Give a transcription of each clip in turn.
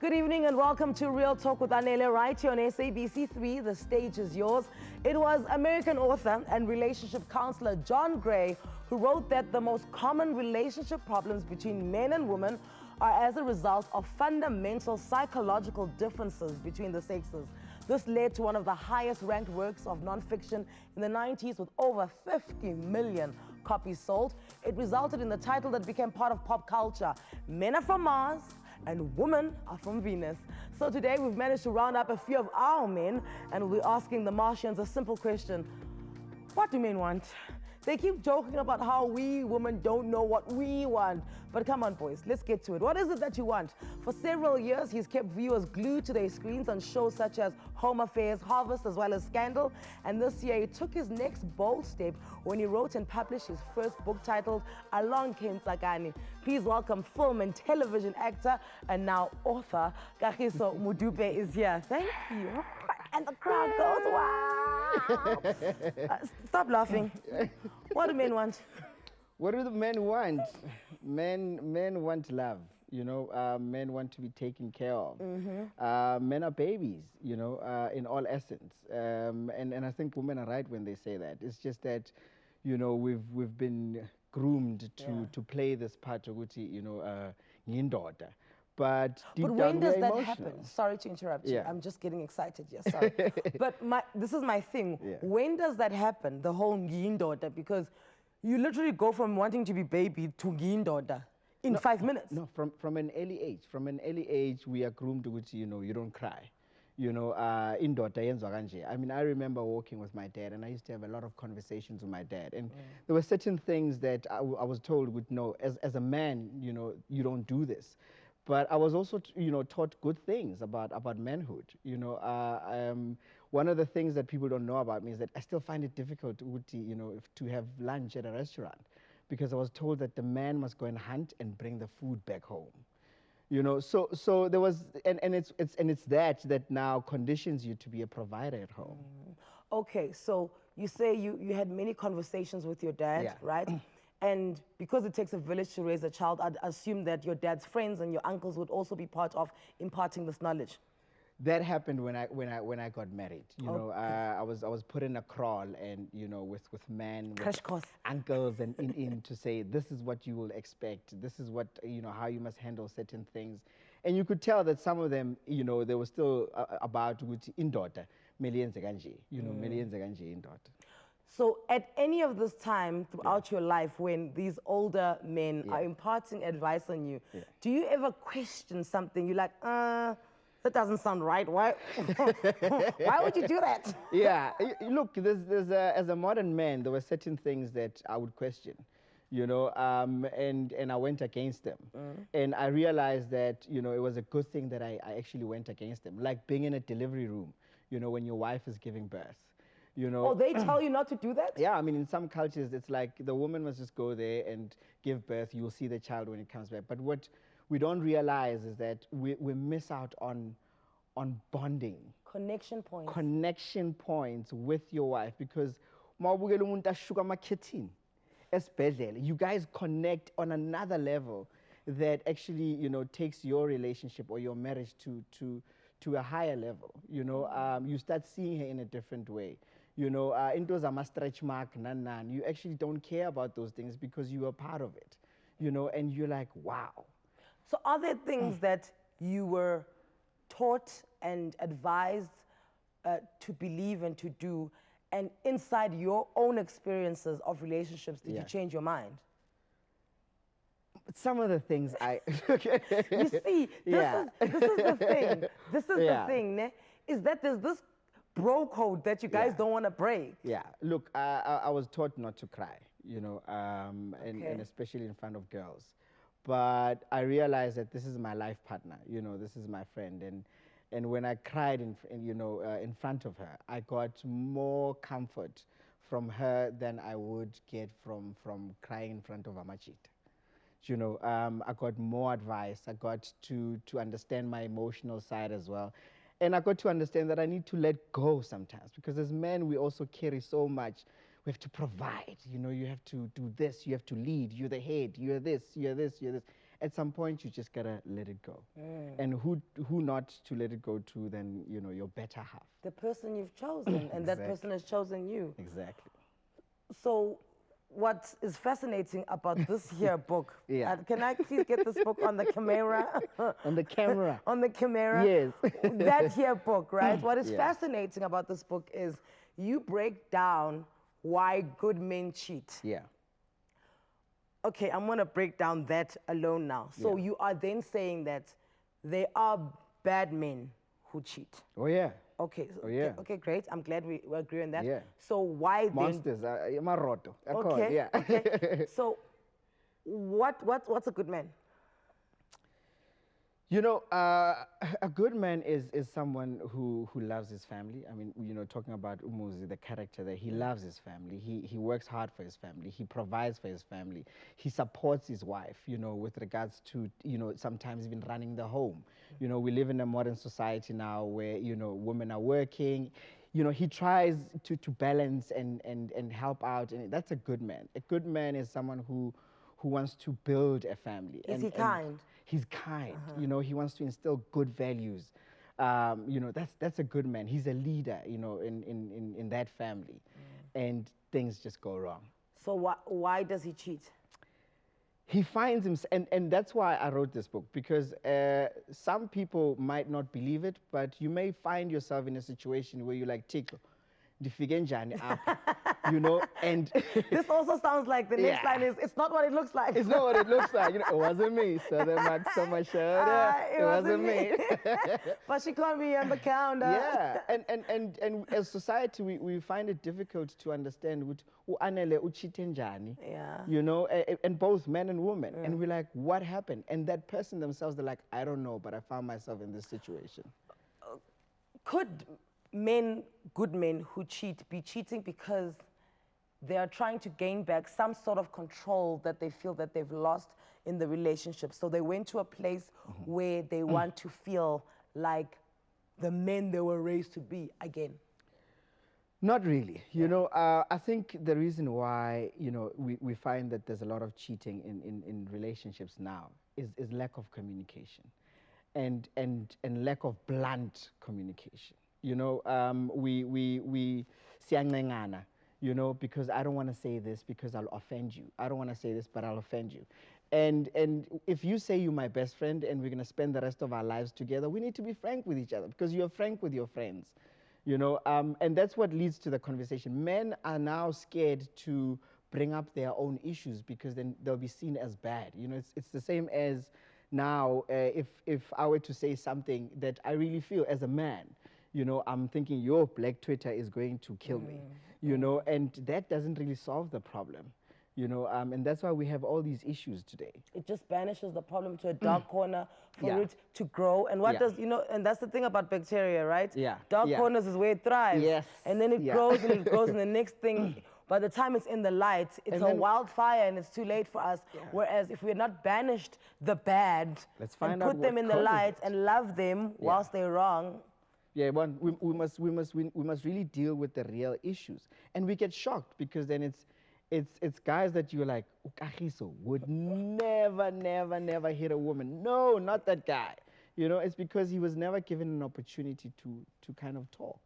Good evening and welcome to Real Talk with Anele right here on SABC 3. The stage is yours. It was American author and relationship counselor John Gray who wrote that the most common relationship problems between men and women are as a result of fundamental psychological differences between the sexes. This led to one of the highest ranked works of nonfiction in the 90s with over 50 million copies sold. It resulted in the title that became part of pop culture, Men Are From Mars and Women Are From Venus. So today we've managed to round up a few of our men and we'll be asking the Martians a simple question. What do men want? They keep joking about how we women don't know what we want. But come on, boys, let's get to it. What is it that you want? For several years, he's kept viewers glued to their screens on shows such as Home Affairs, Harvest, as well as Scandal. And this year, he took his next bold step when he wrote and published his first book titled Along Came Tsakani. Please welcome film and television actor and now author, Kagiso Modupe is here. Thank you. And the crowd goes, wow. Stop laughing. What do men want? What do the men want? Men want love, you know. Men want to be taken care of. Men are babies, you know, in all essence. And I think women are right when they say that. It's just that, you know, we've been groomed to play this part of you know, yindoda. But when does that happen? Sorry to interrupt you. I'm just getting excited. Yes, sorry. But this is my thing. Yeah. When does that happen? The whole yindoda, because you literally go from wanting to be baby to yindoda in 5 minutes. No, from an early age. From an early age, we are groomed to, you know, you don't cry. You know, indoda yenzwa kanje. I mean, I remember walking with my dad, and I used to have a lot of conversations with my dad. And there were certain things that I was told, no, as a man, you know, you don't do this. But I was also, you know, taught good things about manhood. You know, one of the things that people don't know about me is that I still find it difficult, you know, to have lunch at a restaurant, because I was told that the man must go and hunt and bring the food back home. You know, so there was, and it's that now conditions you to be a provider at home. Okay, so you say you had many conversations with your dad, right? And because it takes a village to raise a child, I'd assume that your dad's friends and your uncles would also be part of imparting this knowledge. That happened when I got married. You know, I was put in a crawl, and you know, with men, with uncles, and in to say this is what you will expect. This is what, you know, how you must handle certain things, and you could tell that some of them, you know, they were still about indoda, millions kanje, you know, millions kanje indoda. So at any of this time throughout your life when these older men are imparting advice on you, do you ever question something? You're like, that doesn't sound right. Why would you do that? Yeah, look, as a modern man, there were certain things that I would question, you know, and I went against them. And I realized that, you know, it was a good thing that I actually went against them. Like being in a delivery room, you know, when your wife is giving birth. You know, oh, they tell you not to do that? Yeah, I mean, in some cultures, it's like the woman must just go there and give birth. You'll see the child when it comes back. But what we don't realize is that we miss out on bonding. Connection points. Connection points with your wife, because you guys connect on another level that actually, you know, takes your relationship or your marriage to a higher level. You know, you start seeing her in a different way. You know, into a stretch mark, you actually don't care about those things because you are part of it, you know, and you're like, wow. So are there things that you were taught and advised to believe and to do, and inside your own experiences of relationships, did you change your mind? Some of the things You see, this is the thing. This is the thing, ne? Is that there's this bro code that you guys don't want to break. Yeah, look, I was taught not to cry, you know, and especially in front of girls. But I realized that this is my life partner, you know, this is my friend. And when I cried, in front of her, I got more comfort from her than I would get from crying in front of Amachita. You know, I got more advice. I got to understand my emotional side as well. And I got to understand that I need to let go sometimes, because as men, we also carry so much. We have to provide, you know, you have to do this, you have to lead, you're the head, you're this, you're this, you're this. at some point you just gotta let it go. And who not to let it go to than, you know, your better half. The person you've chosen, and that person has chosen you. Exactly. So what is fascinating about this here book, Yeah. Can I please get this book on the camera? On the camera. On the camera? Yes. That here book, right? What is Yeah. fascinating about this book is you break down why good men cheat. Yeah. Okay, I'm gonna break down that alone now. So Yeah. you are then saying that there are bad men who cheat. Oh yeah. Okay. Oh, yeah. Okay, great. I'm glad we agree on that. Yeah. So why then? Monsters. Maroto. Okay. Yeah. Okay. So, what's a good man? You know, a good man is someone who loves his family. I mean, you know, talking about Umuzi, the character there, he loves his family. He works hard for his family. He provides for his family. He supports his wife, you know, with regards to, you know, sometimes even running the home. You know, we live in a modern society now where, you know, women are working. You know, he tries to balance and help out, and that's a good man. A good man is someone who wants to build a family. Is he kind? He's kind. You know, he wants to instill good values. You know, that's a good man. He's a leader, you know, in that family. And things just go wrong. So why does he cheat? He finds himself, and that's why I wrote this book, because some people might not believe it, but you may find yourself in a situation where you're like, Tiko, ndifike njani apha? You know, and this also sounds like the next line is, it's not what it looks like. It's not what it looks like. You know, it wasn't me. So the mark on my shoulder. It wasn't me. But she can't be on the counter. Yeah, and as society, we find it difficult to understand what Anele uchite njani. Yeah. You know, and both men and women. And we're like, what happened? And that person themselves, they're like, I don't know, but I found myself in this situation. Could men, good men who cheat, be cheating because they are trying to gain back some sort of control that they feel that they've lost in the relationship? So they went to a place where they want to feel like the men they were raised to be again. Not really. You know, I think the reason why, you know, we find that there's a lot of cheating in relationships now is lack of communication and lack of blunt communication. You know, we siyangcengana, you know, because I don't want to say this because I'll offend you. I don't want to say this, but I'll offend you. And if you say you're my best friend and we're going to spend the rest of our lives together, we need to be frank with each other, because you're frank with your friends, you know, and that's what leads to the conversation. Men are now scared to bring up their own issues because then they'll be seen as bad. You know, it's the same as now, if I were to say something that I really feel as a man, you know, I'm thinking your black Twitter is going to kill me, you know, and that doesn't really solve the problem, you know, and that's why we have all these issues today. It just banishes the problem to a dark corner for it to grow. And what does, you know, and that's the thing about bacteria, right? Yeah. Dark corners is where it thrives. Yes. And then it grows and it grows, and the next thing, by the time it's in the light, it's a wildfire and it's too late for us. Whereas if we're not banished the bad and put them in the light and love them whilst they're wrong. Yeah, we must really deal with the real issues, and we get shocked because then it's guys that you're like, Ukagiso would never hit a woman. No, not that guy. You know, it's because he was never given an opportunity to kind of talk.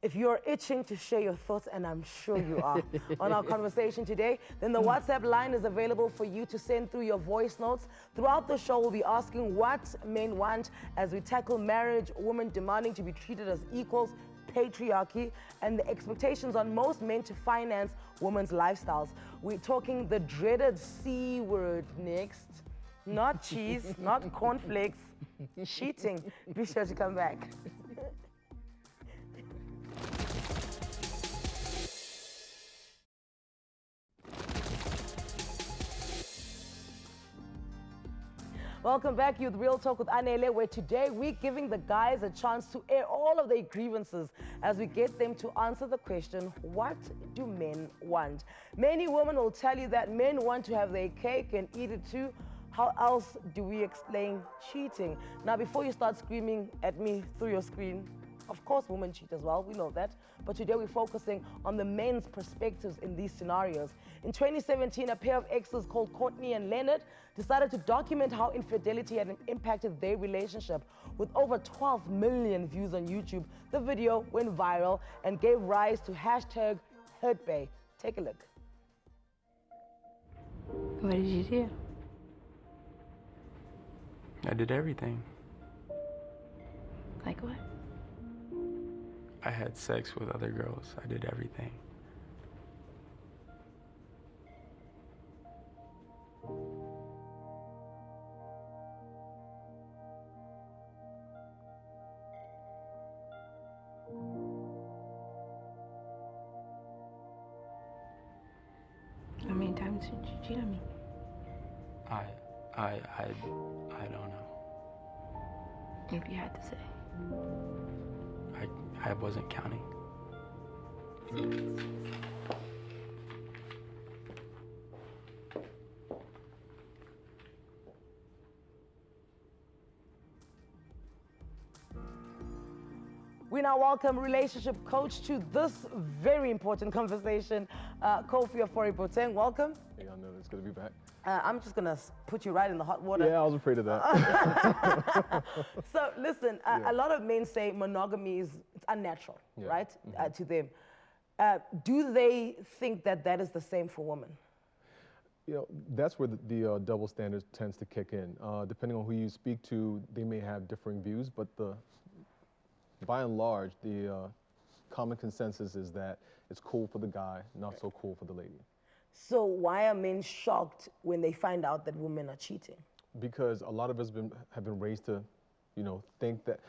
If you're itching to share your thoughts, and I'm sure you are, on our conversation today, then the WhatsApp line is available for you to send through your voice notes. Throughout the show, we'll be asking what men want as we tackle marriage, women demanding to be treated as equals, patriarchy, and the expectations on most men to finance women's lifestyles. We're talking the dreaded C word next. Not cheese, not cornflakes, cheating. Be sure to come back. Welcome back, Youth Real Talk with Anele, where today we're giving the guys a chance to air all of their grievances as we get them to answer the question, what do men want? Many women will tell you that men want to have their cake and eat it too. How else do we explain cheating? Now, before you start screaming at me through your screen, Of course, women cheat as well, we know that. But today we're focusing on the men's perspectives in these scenarios. In 2017, a pair of exes called Courtney and Leonard decided to document how infidelity had impacted their relationship. With over 12 million views on YouTube, the video went viral and gave rise to hashtag #HurtBay. Take a look. What did you do? I did everything. Like what? I had sex with other girls. I did everything. How many times did you cheat on me? I don't know. If you had to say. I wasn't counting. We now welcome relationship coach to this very important conversation, Kofi Ofori-Boateng. Welcome. Hey, I know it's good to be back. I'm just gonna put you right in the hot water. Yeah, I was afraid of that. So listen, a lot of men say monogamy is it's unnatural, Yeah. right, to them. Do they think that that is the same for women? You know, that's where the double standard tends to kick in. Depending on who you speak to, they may have differing views, but by and large, the common consensus is that it's cool for the guy, not so cool for the lady. So why are men shocked when they find out that women are cheating? Because a lot of us have been raised to, think that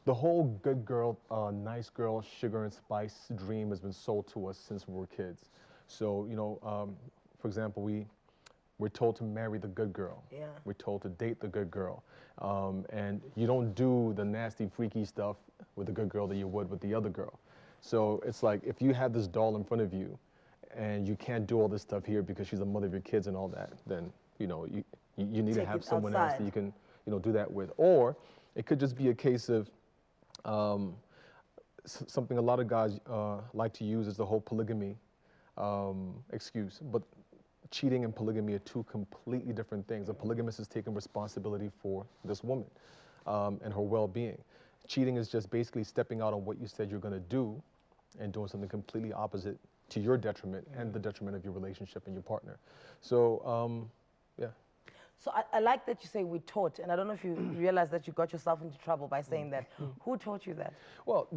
the whole good girl, nice girl, sugar and spice dream has been sold to us since we were kids. So, for example, we're told to marry the good girl. Yeah. We're told to date the good girl. And you don't do the nasty, freaky stuff with the good girl that you would with the other girl. So it's like, if you have this doll in front of you and you can't do all this stuff here because she's the mother of your kids and all that, then, you need to Take have it someone else outside. that you can, do that with. Or it could just be a case of something a lot of guys like to use is the whole polygamy excuse. But cheating and polygamy are two completely different things. A polygamist is taking responsibility for this woman and her well-being. Cheating is just basically stepping out on what you said you're going to do and doing something completely opposite to your detriment and the detriment of your relationship and your partner. So, yeah. So I like that you say we taught, and I don't know if you realize that you got yourself into trouble by saying that. Who taught you that? Well,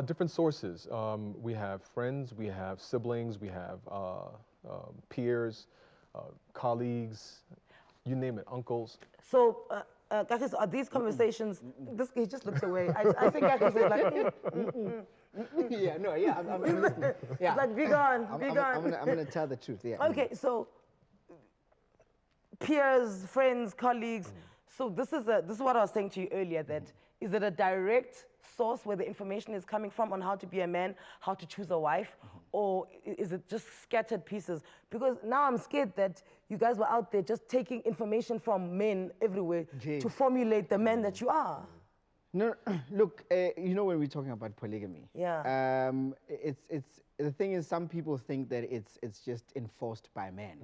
different sources. We have friends, we have siblings, we have peers, colleagues, you name it, uncles. So, Kakis, are these conversations, he just looks away. I think Kakis is like, Yeah, no, yeah, I'm listening. Yeah. like, be gone, I'm be gone. gonna tell the truth, yeah. Okay, so peers, friends, colleagues. So this is what I was saying to you earlier, that is it a direct source where the information is coming from on how to be a man, how to choose a wife, or is it just scattered pieces? Because now I'm scared that you guys were out there just taking information from men everywhere to formulate the man that you are. No, look, when we're talking about polygamy, Yeah. it's the thing is, some people think that it's just enforced by men.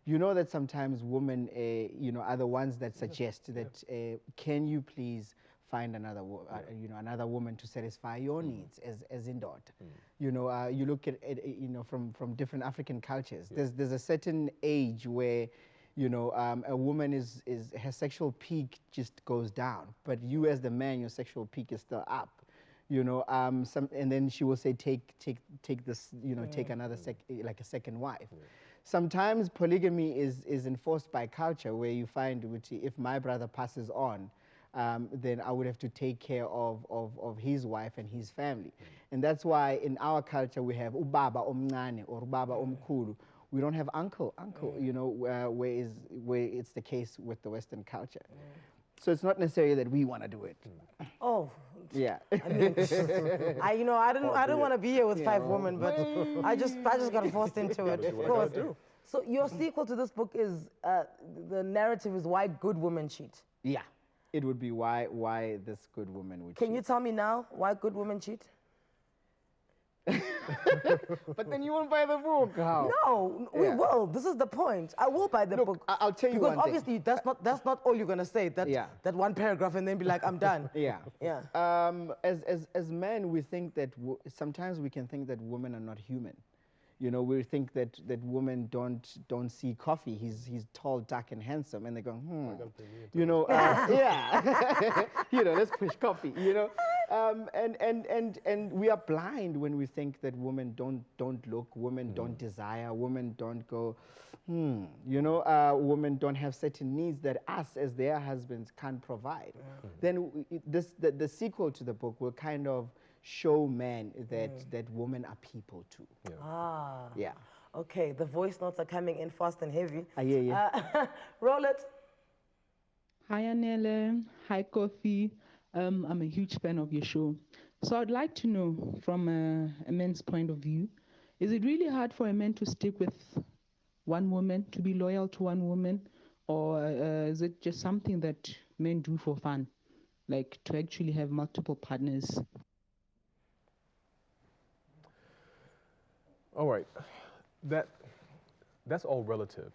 You know that sometimes women, are the ones that suggest that can you please find another woman to satisfy your needs as in daughter. You look at it, from different African cultures. There's a certain age where a woman her sexual peak just goes down, but you as the man, your sexual peak is still up. And then she will say, take this, take another like a second wife. Sometimes polygamy is enforced by culture, where you find, if my brother passes on, then I would have to take care of his wife and his family. And that's why in our culture we have ubaba omncane or ubaba omkhulu. We don't have uncle, where it's the case with the Western culture. So it's not necessarily that we want to do it. Oh. Yeah. I mean, I didn't want to be here with 5 women, but I just got forced into it, of course. So your sequel to this book is, the narrative is why good women cheat. Yeah. it would be why this good woman would Can cheat. you tell me now why good women cheat? But then you won't buy the book. How? No, we Yeah. will. This is the point. I will buy the Look, book. I'll tell you because one thing. obviously that's not all you're gonna say. That Yeah. that one paragraph and then be like, I'm done. Yeah. Yeah. As men, we think that sometimes we can think that women are not human. You know, we think that women don't see coffee. He's tall, dark, and handsome, and they go, you know, yeah, you know, let's push coffee. You know, and we are blind when we think that women don't look, women don't desire, women don't go, you know, women don't have certain needs that us as their husbands can't provide. Then the sequel to the book will kind of show men that women are people too. Yeah. Ah. Yeah. Okay, the voice notes are coming in fast and heavy. Yeah. Roll it. Hi, Anele. Hi, Kofi. I'm a huge fan of your show. So I'd like to know, from a man's point of view, is it really hard for a man to stick with one woman, to be loyal to one woman, or is it just something that men do for fun, like to actually have multiple partners? All right, that's all relative.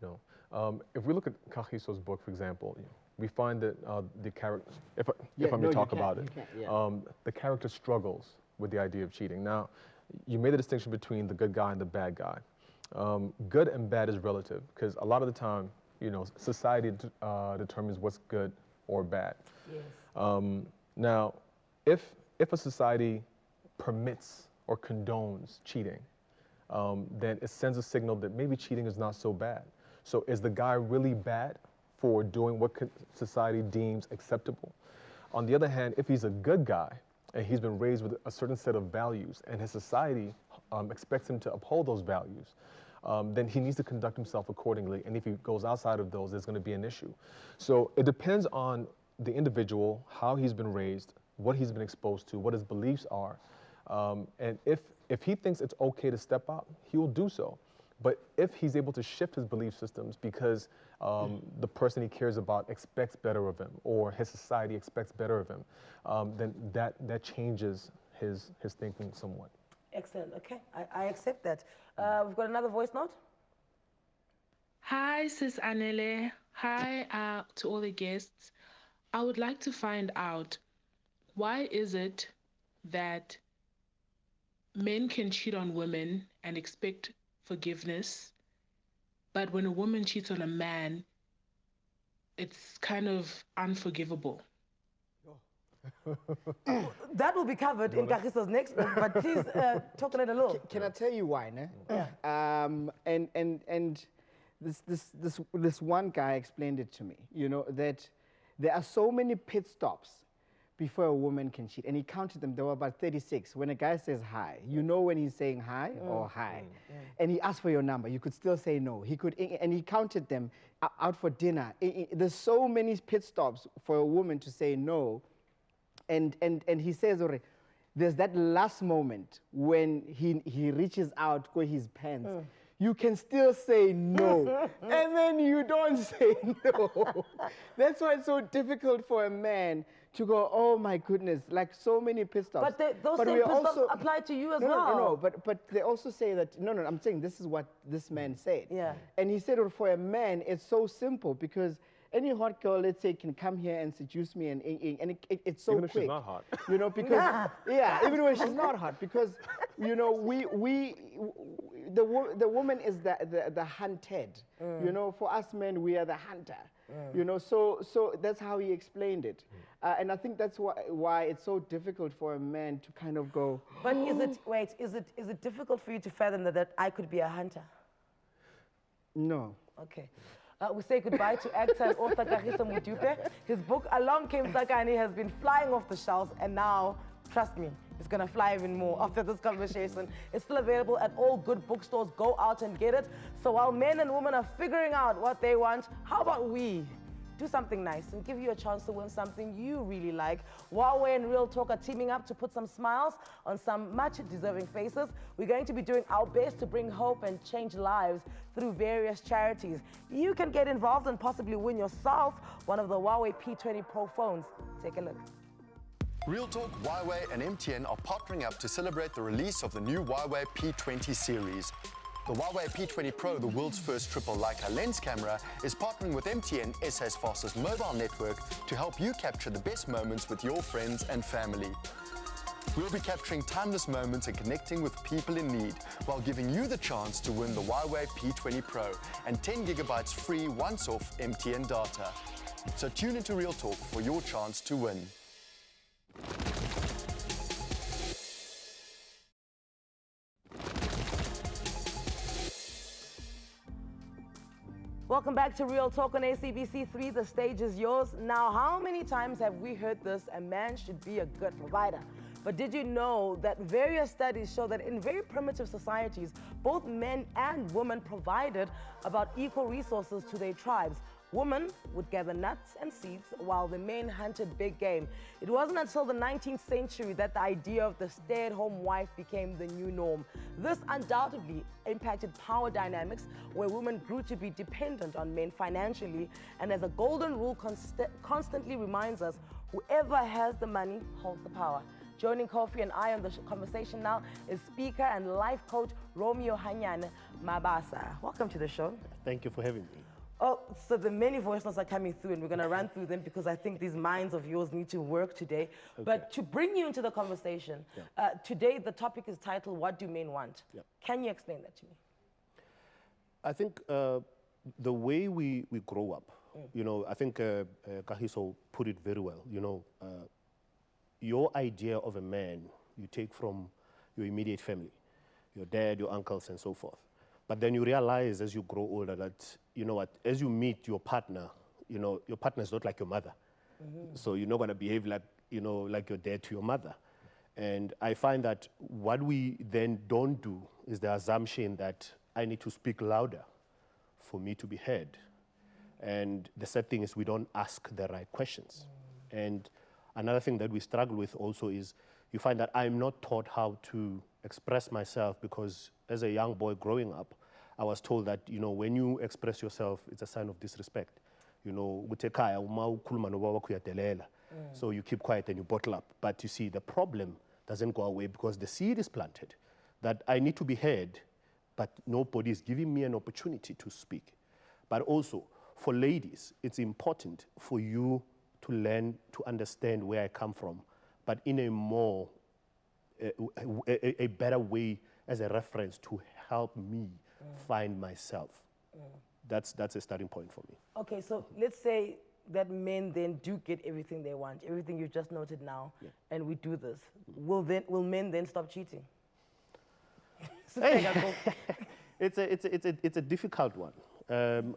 You know, if we look at Kagiso's book, for example, we find that the character, if I may talk about it, the character struggles with the idea of cheating. Now, you made the distinction between the good guy and the bad guy. Good and bad is relative, because a lot of the time, you know, society determines what's good or bad. Yes. Now, if a society permits or condones cheating, then it sends a signal that maybe cheating is not so bad. So is the guy really bad for doing what society deems acceptable? On the other hand, if he's a good guy and he's been raised with a certain set of values and his society expects him to uphold those values, then he needs to conduct himself accordingly. And if he goes outside of those, there's going to be an issue. So it depends on the individual, how he's been raised, what he's been exposed to, what his beliefs are. And if he thinks it's okay to step out, he will do so. But if he's able to shift his belief systems because the person he cares about expects better of him, or his society expects better of him, then that changes his thinking somewhat. Excellent. Okay, I accept that. We've got another voice note. Hi, Sis Anele. Hi to all the guests. I would like to find out, why is it that men can cheat on women and expect forgiveness, but when a woman cheats on a man, it's kind of unforgivable? That will be covered in Kagiso's next book, but please talk on it a little. Can I tell you why, ne? Yeah. And this one guy explained it to me, you know, that there are so many pit stops before a woman can cheat. And he counted them, there were about 36. When a guy says hi, you know when he's saying hi or hi. And he asked for your number, you could still say no. He could, and he counted them out for dinner. There's so many pit stops for a woman to say no. And he says already, there's that last moment when he reaches out with his pants. You can still say no, and then you don't say no. That's why it's so difficult for a man to go, oh my goodness, like so many pit stops. But those same pit stops apply to you as well. No, but they also say that, no, I'm saying this is what this man said. Yeah. And he said, well, for a man, it's so simple because any hot girl, let's say, can come here and seduce me, and it's so Even if quick. she's not hot. You know, because, yeah, even when she's not hot, because, you know, the woman is the hunted. You know, for us men, we are the hunter. You know, so that's how he explained it. And I think that's why it's so difficult for a man to kind of go. But is it difficult for you to fathom that I could be a hunter? No. Okay. We say goodbye to actor and author Kagiso Modupe. His book, Along Came Tsakani, has been flying off the shelves, and now, trust me, it's going to fly even more after this conversation. It's still available at all good bookstores. Go out and get it. So while men and women are figuring out what they want, how about we do something nice and give you a chance to win something you really like. Huawei and Real Talk are teaming up to put some smiles on some much deserving faces. We're going to be doing our best to bring hope and change lives through various charities. You can get involved and possibly win yourself one of the Huawei P20 Pro phones. Take a look. Real Talk, Huawei and MTN are partnering up to celebrate the release of the new Huawei P20 series. The Huawei P20 Pro, the world's first triple Leica lens camera, is partnering with MTN, SA's fastest mobile network, to help you capture the best moments with your friends and family. We'll be capturing timeless moments and connecting with people in need while giving you the chance to win the Huawei P20 Pro and 10 gigabytes free once-off MTN data. So tune into Real Talk for your chance to win. Welcome back to Real Talk on SABC3. The stage is yours. Now, how many times have we heard this? A man should be a good provider. But did you know that various studies show that in very primitive societies, both men and women provided about equal resources to their tribes? Women would gather nuts and seeds while the men hunted big game. It wasn't until the 19th century that the idea of the stay-at-home wife became the new norm. This undoubtedly impacted power dynamics, where women grew to be dependent on men financially. And as a golden rule constantly reminds us, whoever has the money holds the power. Joining Kofi and I on the conversation now is speaker and life coach Romeo Hanyane Mabasa. Welcome to the show. Thank you for having me. Oh, so the many voice notes are coming through, and we're going to run through them because I think these minds of yours need to work today. Okay. But to bring you into the conversation, today the topic is titled, What Do Men Want? Can you explain that to me? I think the way we grow up, you know, I think Kahiso put it very well. You know, your idea of a man you take from your immediate family, your dad, your uncles, and so forth. But then you realize as you grow older that, you know what, as you meet your partner, you know, your partner is not like your mother. So you're not going to behave like, you know, like your dad to your mother. And I find that what we then don't do is the assumption that I need to speak louder for me to be heard. And the sad thing is we don't ask the right questions. And another thing that we struggle with also is you find that I'm not taught how to express myself, because as a young boy growing up, I was told that, you know, when you express yourself, it's a sign of disrespect. You know, so you keep quiet and you bottle up. But you see, the problem doesn't go away because the seed is planted that I need to be heard, but nobody is giving me an opportunity to speak. But also, for ladies, it's important for you to learn to understand where I come from, but in a more, a better way as a reference to help me find myself. That's a starting point for me. Okay, so let's say that men then do get everything they want, everything you've just noted now, and we do this. Will men then stop cheating? It's a difficult one.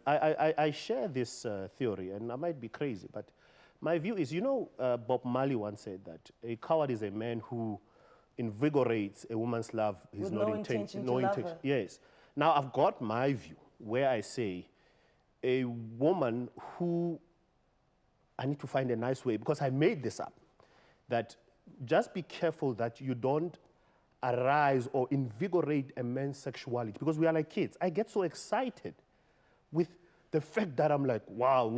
I share this theory, and I might be crazy, but my view is, you know, Bob Marley once said that a coward is a man who invigorates a woman's love, his with no intention to love her. Yes. Now I've got my view where I say a woman who, I need to find a nice way, because I made this up, that just be careful that you don't arise or invigorate a man's sexuality, because we are like kids. I get so excited with the fact that I'm like, wow,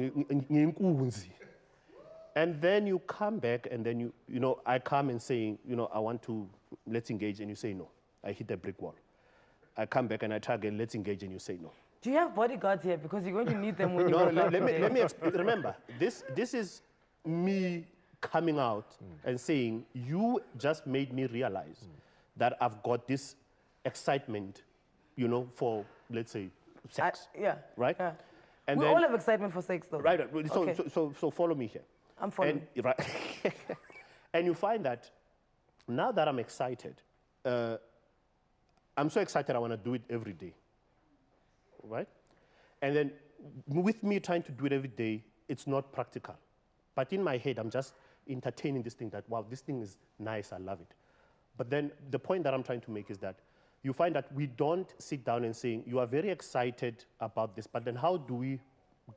and then you come back and then you know, I come and say, you know, I want to, let's engage, and you say no. I hit a brick wall. I come back and I try again, let's engage, and you say no. Do you have bodyguards here? Because you're going to need them when you go let me remember, this is me coming out and saying, you just made me realize that I've got this excitement, you know, for, let's say, sex. Right? Yeah. And we then, all have excitement for sex, though. Right. Okay. So follow me here. I'm following. And, right. And you find that now that I'm excited, I'm so excited I want to do it every day. Right? And then with me trying to do it every day, it's not practical. But in my head, I'm just entertaining this thing that, wow, this thing is nice, I love it. But then the point that I'm trying to make is that you find that we don't sit down and say, you are very excited about this, but then how do we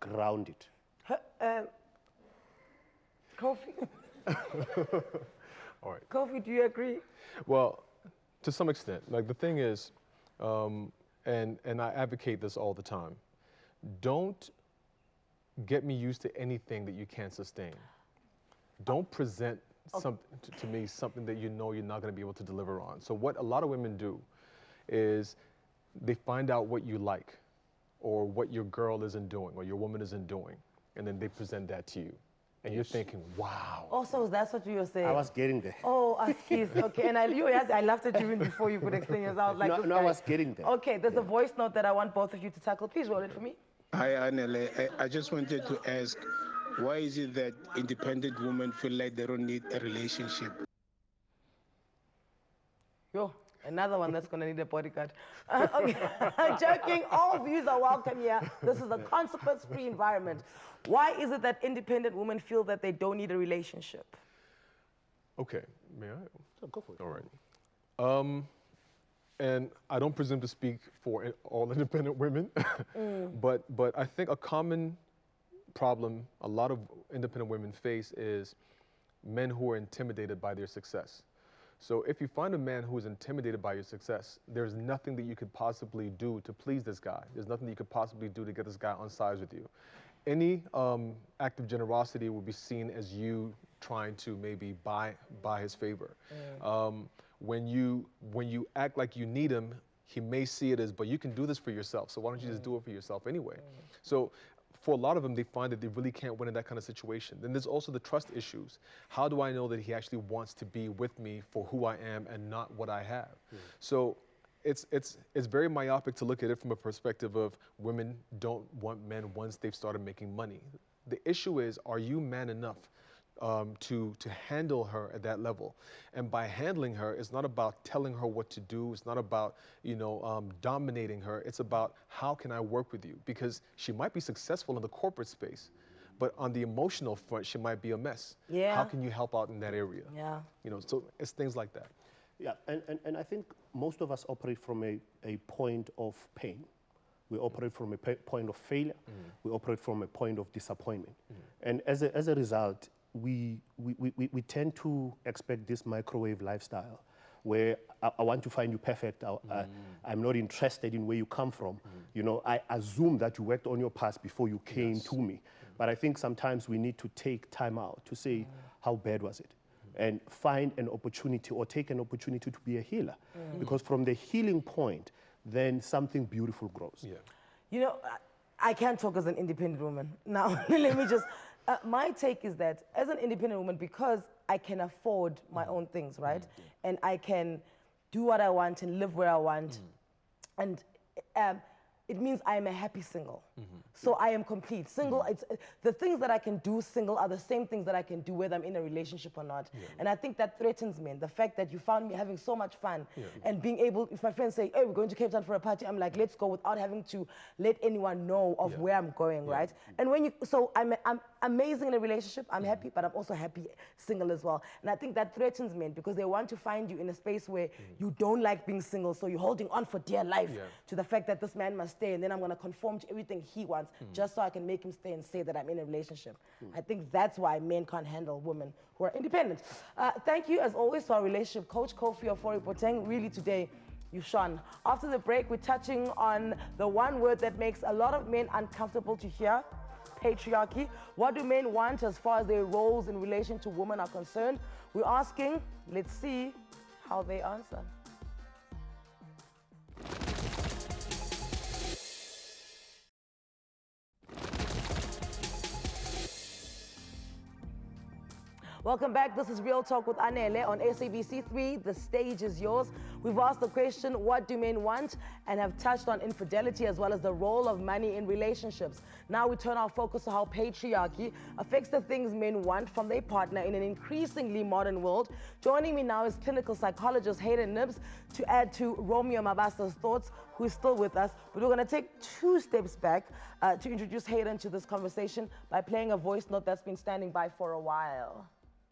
ground it? Kofi? All right. Kofi, do you agree? Well, to some extent. Like the thing is, and I advocate this all the time, don't get me used to anything that you can't sustain. Don't present something to me something that you know you're not going to be able to deliver on. So what a lot of women do is they find out what you like or what your girl isn't doing or your woman isn't doing, and then they present that to you. And you're thinking, wow. Oh, so that's what you were saying. I was getting there. Oh, excuse. Okay, and I laughed at you even before you could explain yourself. Like No, I was getting there. Okay, there's a voice note that I want both of you to tackle. Please roll it for me. Hi, Anele. I just wanted to ask, why is it that independent women feel like they don't need a relationship? Yo, another one that's going to need a bodyguard. Okay, I'm joking. All views are welcome here. This is a consequence-free environment. Why is it that independent women feel that they don't need a relationship? Okay, may I? So go for it. All right. And I don't presume to speak for all independent women, but I think a common problem a lot of independent women face is men who are intimidated by their success. So if you find a man who is intimidated by your success, there's nothing that you could possibly do to please this guy. There's nothing that you could possibly do to get this guy on sides with you. Any act of generosity will be seen as you trying to maybe buy his favor. When you act like you need him, he may see it as, but you can do this for yourself, so why don't you just do it for yourself anyway? So for a lot of them, they find that they really can't win in that kind of situation. Then there's also the trust issues. How do I know that he actually wants to be with me for who I am and not what I have? So it's very myopic to look at it from a perspective of women don't want men once they've started making money. The issue is, are you man enough to handle her at that level? And by handling her, it's not about telling her what to do. It's not about, dominating her. It's about, how can I work with you? Because she might be successful in the corporate space, but on the emotional front, she might be a mess. Yeah. How can you help out in that area? Yeah. So it's things like that. Yeah, and I think most of us operate from a point of pain. We operate from a point of failure. We operate from a point of disappointment. And as a result, we tend to expect this microwave lifestyle where I want to find you perfect. I'm not interested in where you come from. I assume that you worked on your past before you came to me. But I think sometimes we need to take time out to say, how bad was it? And find an opportunity or take an opportunity to be a healer. Because from the healing point, then something beautiful grows. Yeah. I can't talk as an independent woman. Now, let me just, my take is that as an independent woman, because I can afford my own things, right? And I can do what I want and live where I want. And it means I am a happy single. So I am complete. Single, it's the things that I can do single are the same things that I can do whether I'm in a relationship or not. And I think that threatens men. The fact that you found me having so much fun and being able, if my friends say, hey, we're going to Cape Town for a party, I'm like, let's go, without having to let anyone know of where I'm going, right? And so I'm amazing in a relationship, I'm happy, but I'm also happy single as well. And I think that threatens men because they want to find you in a space where you don't like being single, so you're holding on for dear life to the fact that this man must stay, and then I'm gonna conform to everything he wants just so I can make him stay and say that I'm in a relationship. I think that's why men can't handle women who are independent. Thank you, as always, to our relationship coach, Kofi Ofori Poteng. Really today, you shone. After the break, we're touching on the one word that makes a lot of men uncomfortable to hear: patriarchy. What do men want as far as their roles in relation to women are concerned? We're asking, let's see how they answer. Welcome back. This is Real Talk with Anele on SABC 3. The stage is yours. We've asked the question, what do men want? And have touched on infidelity as well as the role of money in relationships. Now we turn our focus to how patriarchy affects the things men want from their partner in an increasingly modern world. Joining me now is clinical psychologist Hayden Nibbs to add to Romeo Mabasa's thoughts, who is still with us. But we're going to take 2 steps back to introduce Hayden to this conversation by playing a voice note that's been standing by for a while.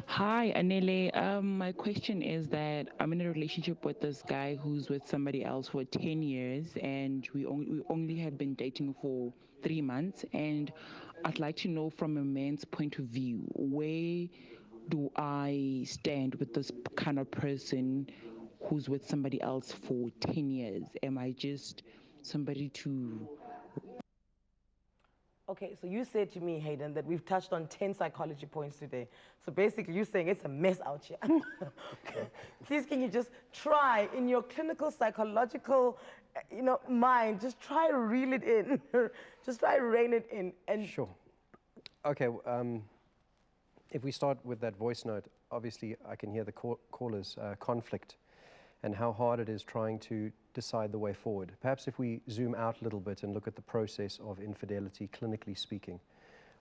Hi, Anele. My question is that I'm in a relationship with this guy who's with somebody else for 10 years, and we only had been dating for 3 months. And I'd like to know from a man's point of view, where do I stand with this kind of person who's with somebody else for 10 years? Am I just somebody to... Okay, so you said to me, Hayden, that we've touched on 10 psychology points today. So basically, you're saying it's a mess out here. Please, can you just try, in your clinical psychological, mind, just try to reel it in. Just try to rein it in. And Sure. Okay, if we start with that voice note, obviously I can hear the caller's conflict and how hard it is trying to decide the way forward. Perhaps if we zoom out a little bit and look at the process of infidelity, clinically speaking.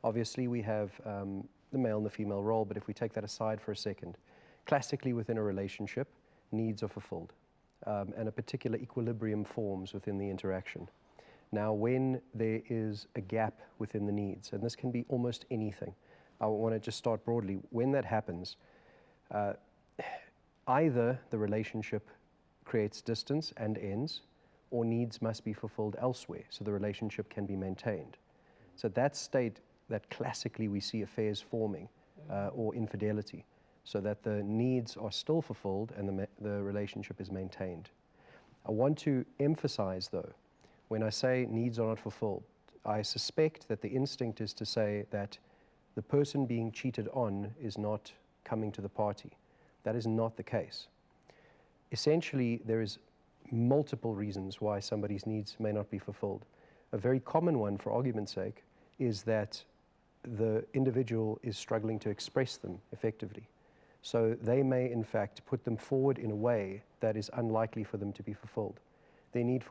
Obviously we have the male and the female role, but if we take that aside for a second, classically within a relationship, needs are fulfilled and a particular equilibrium forms within the interaction. Now, when there is a gap within the needs, and this can be almost anything, I want to just start broadly. When that happens, either the relationship creates distance and ends, or needs must be fulfilled elsewhere so the relationship can be maintained. So that state that classically we see affairs forming or infidelity, so that the needs are still fulfilled and the relationship is maintained. I want to emphasize, though, when I say needs are not fulfilled, I suspect that the instinct is to say that the person being cheated on is not coming to the party. That is not the case. Essentially, there is multiple reasons why somebody's needs may not be fulfilled. A very common one, for argument's sake, is that the individual is struggling to express them effectively. So they may, in fact, put them forward in a way that is unlikely for them to be fulfilled. Their need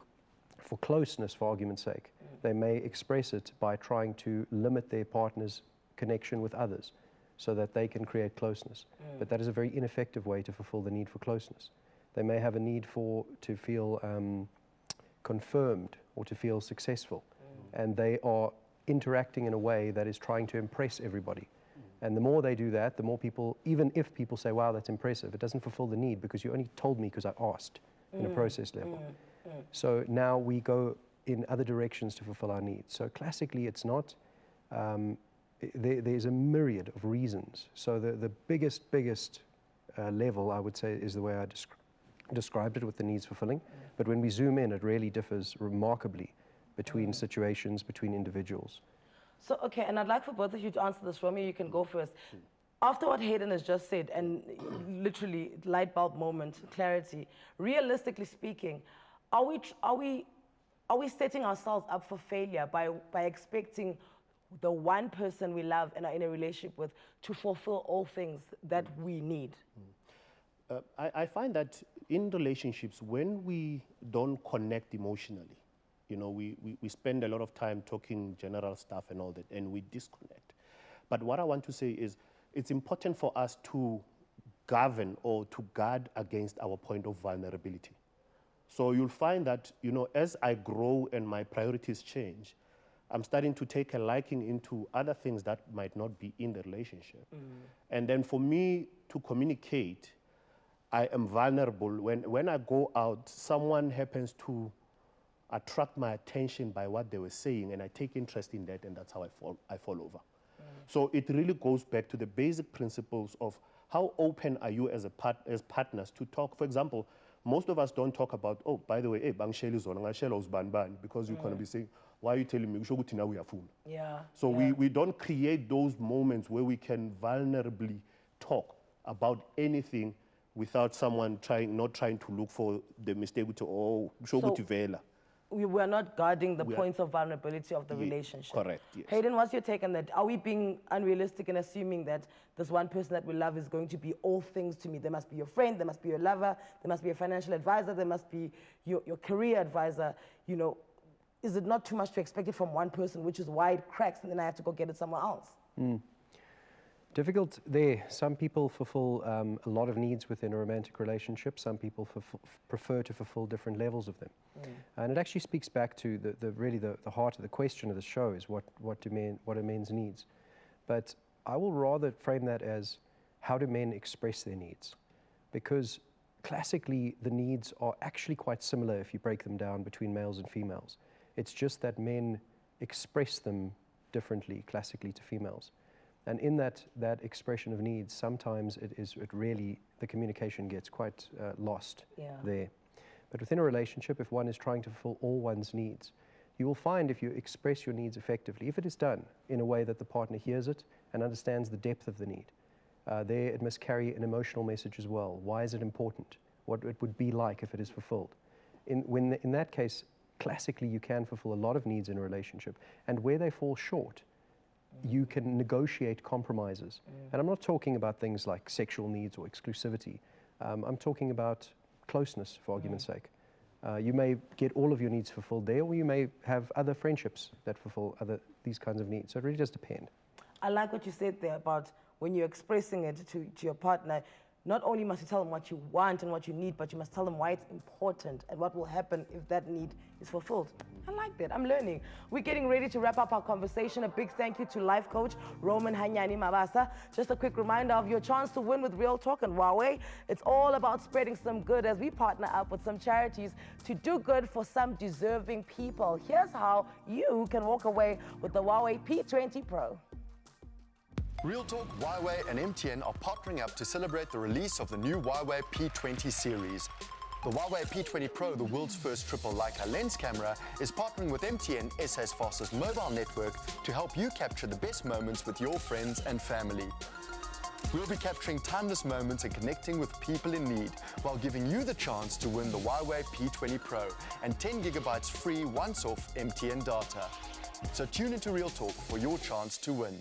for closeness, for argument's sake, they may express it by trying to limit their partner's connection with others so that they can create closeness. But that is a very ineffective way to fulfill the need for closeness. They may have a need to feel confirmed or to feel successful, and they are interacting in a way that is trying to impress everybody. And the more they do that, the more people, even if people say, wow, that's impressive, it doesn't fulfill the need because you only told me because I asked in a process level. So now we go in other directions to fulfill our needs. So classically, it's not, there's a myriad of reasons. So the biggest level, I would say, is the way I described it with the needs fulfilling. But when we zoom in, it really differs remarkably between situations, between individuals. So, okay, and I'd like for both of you to answer this. Romeo, you can go first. After what Hayden has just said, and literally light bulb moment, clarity, realistically speaking, are we setting ourselves up for failure by expecting the one person we love and are in a relationship with to fulfill all things that we need? I find that in relationships, when we don't connect emotionally, we spend a lot of time talking general stuff and all that, and we disconnect. But what I want to say is it's important for us to govern or to guard against our point of vulnerability. So you'll find that, as I grow and my priorities change, I'm starting to take a liking into other things that might not be in the relationship. And then for me to communicate, I am vulnerable. When I go out, someone happens to attract my attention by what they were saying, and I take interest in that, and that's how I fall over. So it really goes back to the basic principles of how open are you as partners to talk. For example, most of us don't talk about, oh, by the way, hey, bangsheli zona ngashela uzbanibani, because you're going to be saying, why are you telling me? Now we are full. Yeah. So we don't create those moments where we can vulnerably talk about anything without someone not trying to look for the mistake. We are not guarding the points of vulnerability of the relationship. Correct, yes. Hayden, what's your take on that? Are we being unrealistic in assuming that this one person that we love is going to be all things to me? There must be your friend, there must be your lover, there must be a financial advisor, there must be your career advisor. Is it not too much to expect it from one person, which is why it cracks and then I have to go get it somewhere else? Difficult there. Some people fulfill a lot of needs within a romantic relationship. Some people prefer to fulfill different levels of them. And it actually speaks back to the heart of the question of the show is what are men's needs? But I will rather frame that as how do men express their needs? Because classically, the needs are actually quite similar if you break them down between males and females. It's just that men express them differently classically to females. And in that expression of needs, sometimes the communication gets quite lost there. But within a relationship, if one is trying to fulfill all one's needs, you will find if you express your needs effectively, if it is done in a way that the partner hears it and understands the depth of the need, there it must carry an emotional message as well. Why is it important? What it would be like if it is fulfilled. In that case, classically you can fulfill a lot of needs in a relationship, and where they fall short, you can negotiate compromises. And I'm not talking about things like sexual needs or exclusivity. I'm talking about closeness, for argument's sake. You may get all of your needs fulfilled there, or you may have other friendships that fulfill these kinds of needs. So it really does depend. I like what you said there about when you're expressing it to your partner, not only must you tell them what you want and what you need, but you must tell them why it's important and what will happen if that need is fulfilled. I like that. I'm learning. We're getting ready to wrap up our conversation. A big thank you to life coach Roman Hanyani Mabasa. Just a quick reminder of your chance to win with Real Talk and Huawei. It's all about spreading some good as we partner up with some charities to do good for some deserving people. Here's how you can walk away with the Huawei P20 Pro. Real Talk, Huawei and MTN are partnering up to celebrate the release of the new Huawei P20 series. The Huawei P20 Pro, the world's first triple Leica lens camera, is partnering with MTN, SA's fastest mobile network, to help you capture the best moments with your friends and family. We'll be capturing timeless moments and connecting with people in need while giving you the chance to win the Huawei P20 Pro and 10 gigabytes free once-off MTN data. So tune into Real Talk for your chance to win.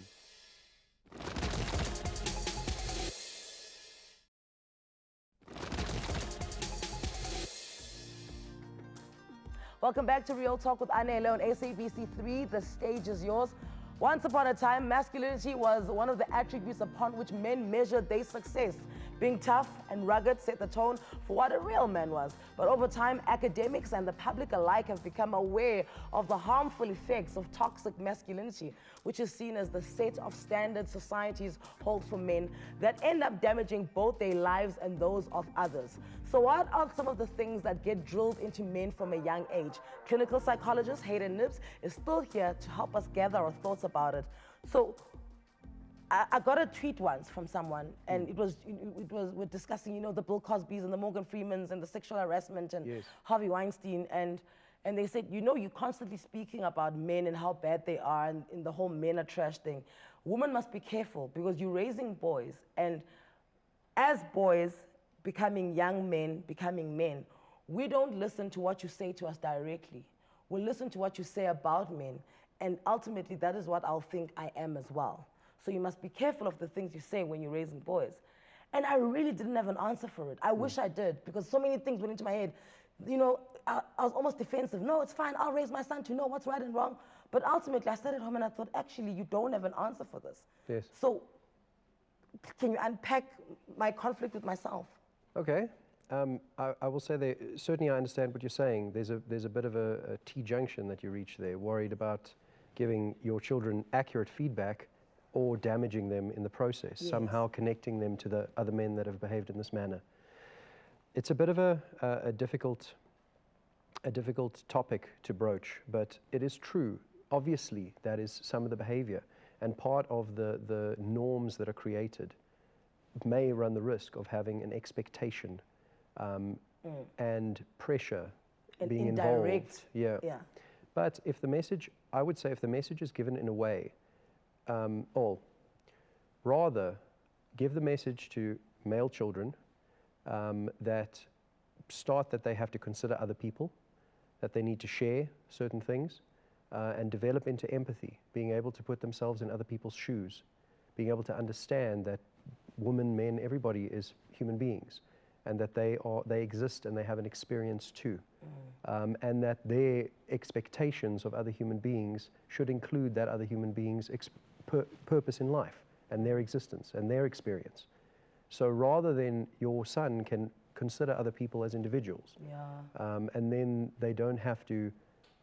Welcome back to Real Talk with Anele on SABC 3. The stage is yours. Once upon a time, masculinity was one of the attributes upon which men measured their success. Being tough and rugged set the tone for what a real man was. But over time, academics and the public alike have become aware of the harmful effects of toxic masculinity, which is seen as the set of standards societies hold for men that end up damaging both their lives and those of others. So what are some of the things that get drilled into men from a young age? Clinical psychologist Hayden Nibbs is still here to help us gather our thoughts about it. So I got a tweet once from someone, and we're discussing, the Bill Cosbys and the Morgan Freemans and the sexual harassment and Harvey Weinstein, and they said, you're constantly speaking about men and how bad they are and in the whole men are trash thing. Women must be careful because you're raising boys, and as boys becoming young men, becoming men, we don't listen to what you say to us directly. We listen to what you say about men, and ultimately that is what I'll think I am as well. So you must be careful of the things you say when you're raising boys. And I really didn't have an answer for it. I wish I did, because so many things went into my head. I was almost defensive. No, it's fine. I'll raise my son to know what's right and wrong. But ultimately, I sat at home and I thought, actually, you don't have an answer for this. Yes. So can you unpack my conflict with myself? Okay. I will say that certainly I understand what you're saying. There's a bit of a T-junction that you reach there, worried about giving your children accurate feedback or damaging them in the process, somehow connecting them to the other men that have behaved in this manner. It's a bit of a difficult topic to broach, but it is true. Obviously, that is some of the behavior, and part of the norms that are created may run the risk of having an expectation and pressure being involved. Yeah. But if the message, I would say if the message is given in a way, or rather give the message to male children that they have to consider other people, that they need to share certain things, and develop into empathy, being able to put themselves in other people's shoes, being able to understand that women, men, everybody is human beings, and that they exist and they have an experience too, and that their expectations of other human beings should include that other human beings' purpose in life and their existence and their experience. So rather than your son can consider other people as individuals, and then they don't have to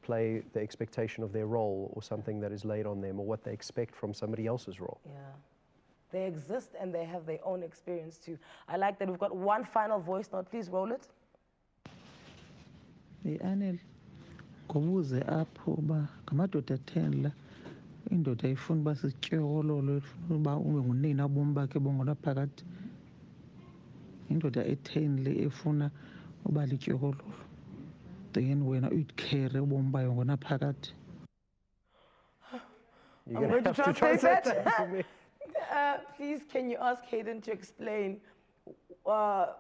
play the expectation of their role or something that is laid on them or what they expect from somebody else's role. They exist and they have their own experience too. I like that. We've got one final voice note. Please roll it. Anele, ngobuze apho ba ngamadoda 10 la indoda ifuna uba sityololo, ifuna uba ube ngunina bomi bakhe bongonaphakade. Indoda ethenile efuna uba lityololo. Then wena uyikhere ubomi bayo ngonaphakade. I'm going to translate that. Please, can you ask Hayden to explain how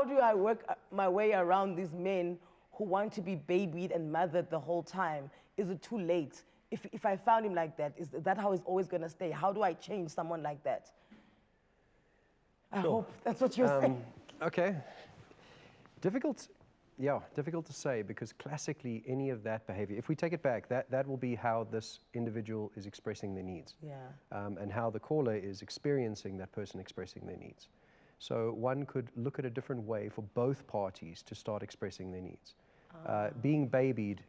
do I work my way around these men who want to be babied and mothered the whole time? Is it too late? If I found him like that, is that how he's always going to stay? How do I change someone like that? I hope that's what you're saying. Okay. Difficult to say, because classically any of that behavior, if we take it back, that will be how this individual is expressing their needs. Yeah. And how the caller is experiencing that person expressing their needs. So one could look at a different way for both parties to start expressing their needs. Being babied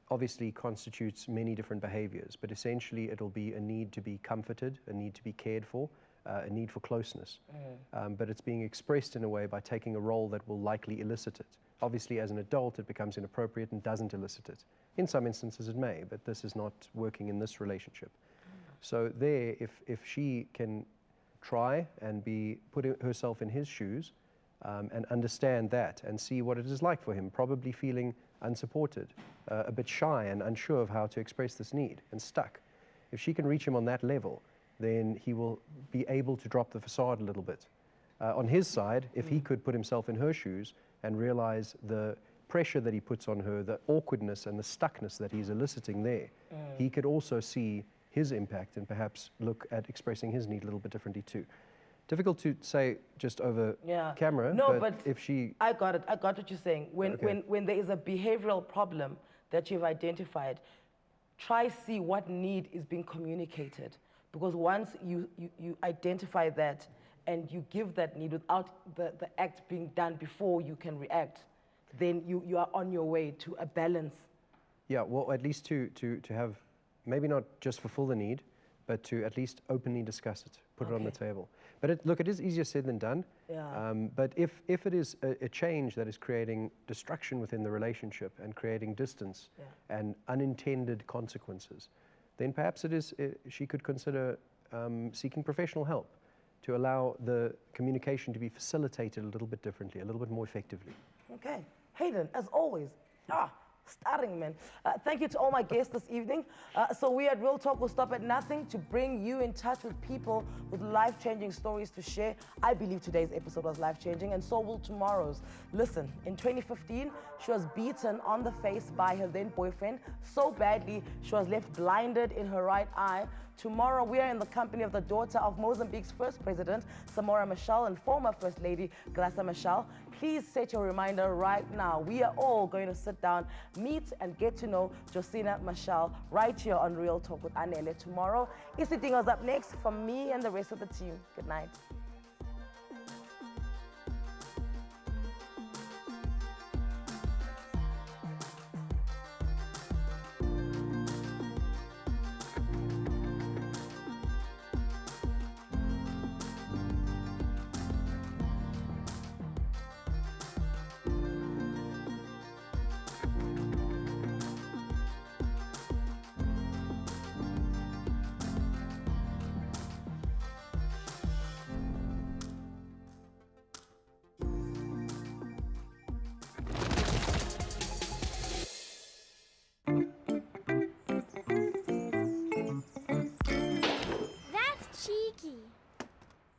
obviously constitutes many different behaviors, but essentially it'll be a need to be comforted, a need to be cared for, a need for closeness. But it's being expressed in a way by taking a role that will likely elicit it. Obviously, as an adult, it becomes inappropriate and doesn't elicit it. In some instances it may, but this is not working in this relationship. So there, if she can try and put herself in his shoes and understand that and see what it is like for him, probably feeling unsupported, a bit shy and unsure of how to express this need and stuck. If she can reach him on that level, then he will be able to drop the facade a little bit. On his side, if he could put himself in her shoes and realize the pressure that he puts on her, the awkwardness and the stuckness that he's eliciting there, he could also see his impact and perhaps look at expressing his need a little bit differently too. Difficult to say just over camera. No, but if she... I got it. I got what you're saying. When there is a behavioral problem that you've identified, try see what need is being communicated. Because once you identify that and you give that need without the act being done before you can react, then you are on your way to a balance. Yeah, well, at least to have, maybe not just fulfill the need, but to at least openly discuss it, put it on the table. But look, it is easier said than done. Yeah. But if it is a change that is creating destruction within the relationship and creating distance and unintended consequences, then perhaps she could consider seeking professional help to allow the communication to be facilitated a little bit differently, a little bit more effectively. Okay. Hayden, as always, starring, man. Thank you to all my guests this evening. So we at Real Talk will stop at nothing to bring you in touch with people with life-changing stories to share. I believe today's episode was life-changing, and so will tomorrow's. Listen, in 2015, she was beaten on the face by her then boyfriend so badly she was left blinded in her right eye. Tomorrow, we are in the company of the daughter of Mozambique's first president, Samora Machel, and former First Lady, Graça Machel. Please set your reminder right now. We are all going to sit down, meet, and get to know Josina Machel right here on Real Talk with Anele tomorrow. Isidingo's up next from me and the rest of the team. Good night.